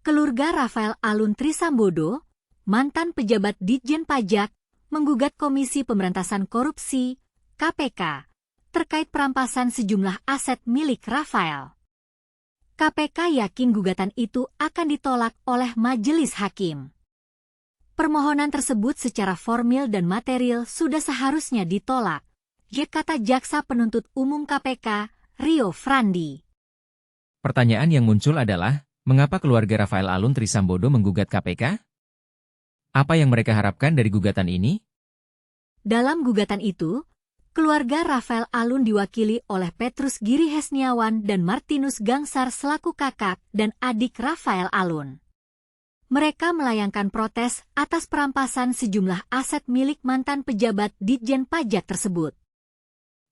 Keluarga Rafael Alun Trisambodo, mantan pejabat Ditjen Pajak, menggugat Komisi Pemberantasan Korupsi (KPK) terkait perampasan sejumlah aset milik Rafael. KPK yakin gugatan itu akan ditolak oleh majelis hakim. Permohonan tersebut secara formil dan material sudah seharusnya ditolak, kata Jaksa Penuntut Umum KPK, Rio Frandi. Pertanyaan yang muncul adalah, mengapa keluarga Rafael Alun Trisambodo menggugat KPK? Apa yang mereka harapkan dari gugatan ini? Dalam gugatan itu, keluarga Rafael Alun diwakili oleh Petrus Giri Hesniawan dan Martinus Gangsar selaku kakak dan adik Rafael Alun. Mereka melayangkan protes atas perampasan sejumlah aset milik mantan pejabat Ditjen Pajak tersebut.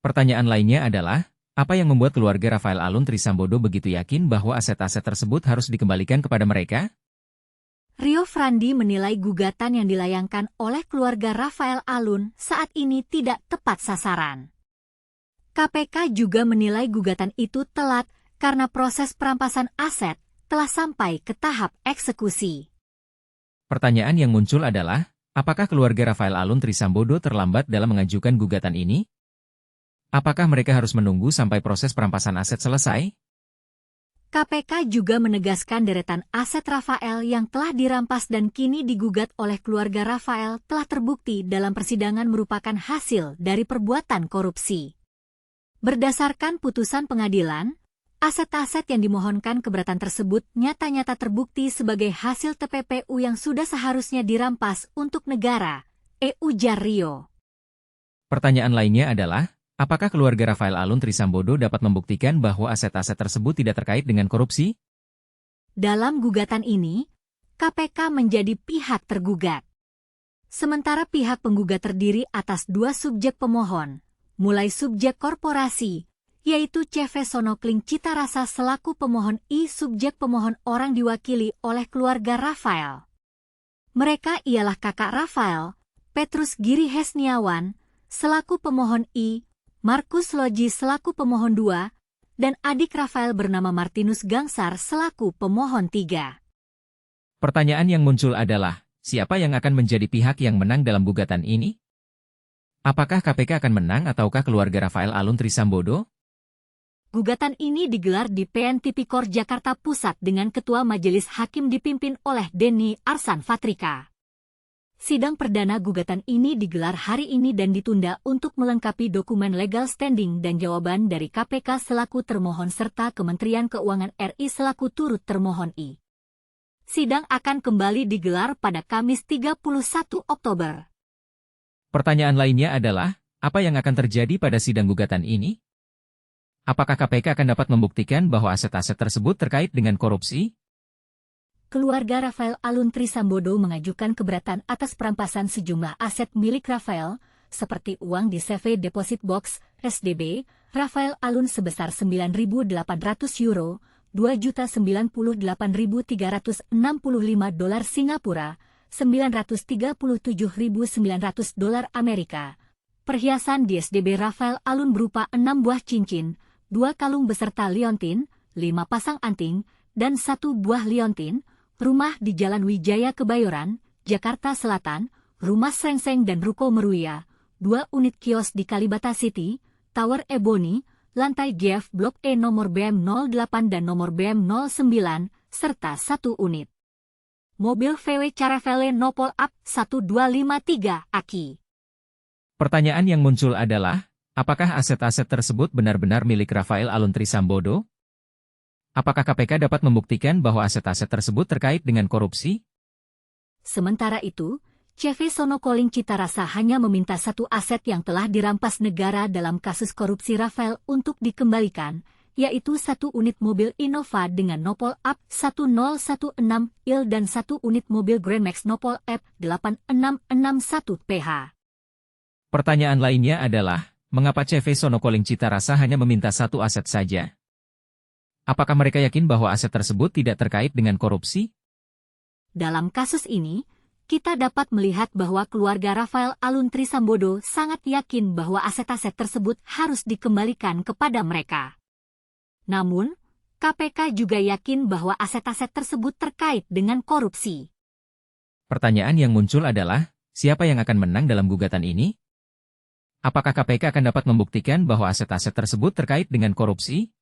Pertanyaan lainnya adalah, apa yang membuat keluarga Rafael Alun Trisambodo begitu yakin bahwa aset-aset tersebut harus dikembalikan kepada mereka? Rio Frandi menilai gugatan yang dilayangkan oleh keluarga Rafael Alun saat ini tidak tepat sasaran. KPK juga menilai gugatan itu telat karena proses perampasan aset telah sampai ke tahap eksekusi. Pertanyaan yang muncul adalah, apakah keluarga Rafael Alun Trisambodo terlambat dalam mengajukan gugatan ini? Apakah mereka harus menunggu sampai proses perampasan aset selesai? KPK juga menegaskan deretan aset Rafael yang telah dirampas dan kini digugat oleh keluarga Rafael telah terbukti dalam persidangan merupakan hasil dari perbuatan korupsi. Berdasarkan putusan pengadilan, aset-aset yang dimohonkan keberatan tersebut nyata-nyata terbukti sebagai hasil TPPU yang sudah seharusnya dirampas untuk negara, ujar Rio. Pertanyaan lainnya adalah, apakah keluarga Rafael Alun Trisambodo dapat membuktikan bahwa aset-aset tersebut tidak terkait dengan korupsi? Dalam gugatan ini, KPK menjadi pihak tergugat. Sementara pihak penggugat terdiri atas dua subjek pemohon, mulai subjek korporasi, yaitu CV Sonokling Citarasa selaku pemohon subjek pemohon orang diwakili oleh keluarga Rafael. Mereka ialah kakak Rafael, Petrus Giri Hesniawan, selaku pemohon Markus Loji selaku pemohon 2, dan adik Rafael bernama Martinus Gangsar selaku pemohon 3. Pertanyaan yang muncul adalah, siapa yang akan menjadi pihak yang menang dalam gugatan ini? Apakah KPK akan menang ataukah keluarga Rafael Alun Trisambodo? Gugatan ini digelar di PN Tipikor Jakarta Pusat dengan Ketua Majelis Hakim dipimpin oleh Denny Arsan Fatrika. Sidang perdana gugatan ini digelar hari ini dan ditunda untuk melengkapi dokumen legal standing dan jawaban dari KPK selaku termohon serta Kementerian Keuangan RI selaku turut termohon Sidang akan kembali digelar pada Kamis 31 Oktober. Pertanyaan lainnya adalah, apa yang akan terjadi pada sidang gugatan ini? Apakah KPK akan dapat membuktikan bahwa aset-aset tersebut terkait dengan korupsi? Keluarga Rafael Alun Trisambodo mengajukan keberatan atas perampasan sejumlah aset milik Rafael, seperti uang di CV Deposit Box, SDB, Rafael Alun sebesar 9.800 euro, 2.098.365 dolar Singapura, 937.900 dolar Amerika. Perhiasan di SDB Rafael Alun berupa 6 buah cincin, 2 kalung beserta liontin, 5 pasang anting, dan 1 buah liontin, rumah di Jalan Wijaya Kebayoran, Jakarta Selatan, rumah Srengseng dan Ruko Meruya, 2 unit kios di Kalibata City, Tower Ebony, lantai GF Blok E nomor BM 08 dan nomor BM 09, serta 1 unit mobil VW Caravelle Nopol Up 1253 Aki. Pertanyaan yang muncul adalah, apakah aset-aset tersebut benar-benar milik Rafael Alun Trisambodo? Apakah KPK dapat membuktikan bahwa aset-aset tersebut terkait dengan korupsi? Sementara itu, CV Sonokling Citarasa hanya meminta satu aset yang telah dirampas negara dalam kasus korupsi Rafael untuk dikembalikan, yaitu 1 unit mobil Innova dengan Nopol Up 1016 IL dan 1 unit mobil Grand Max Nopol F 8661 PH. Pertanyaan lainnya adalah, mengapa CV Sonokling Citarasa hanya meminta satu aset saja? Apakah mereka yakin bahwa aset tersebut tidak terkait dengan korupsi? Dalam kasus ini, kita dapat melihat bahwa keluarga Rafael Alun Trisambodo sangat yakin bahwa aset-aset tersebut harus dikembalikan kepada mereka. Namun, KPK juga yakin bahwa aset-aset tersebut terkait dengan korupsi. Pertanyaan yang muncul adalah, siapa yang akan menang dalam gugatan ini? Apakah KPK akan dapat membuktikan bahwa aset-aset tersebut terkait dengan korupsi?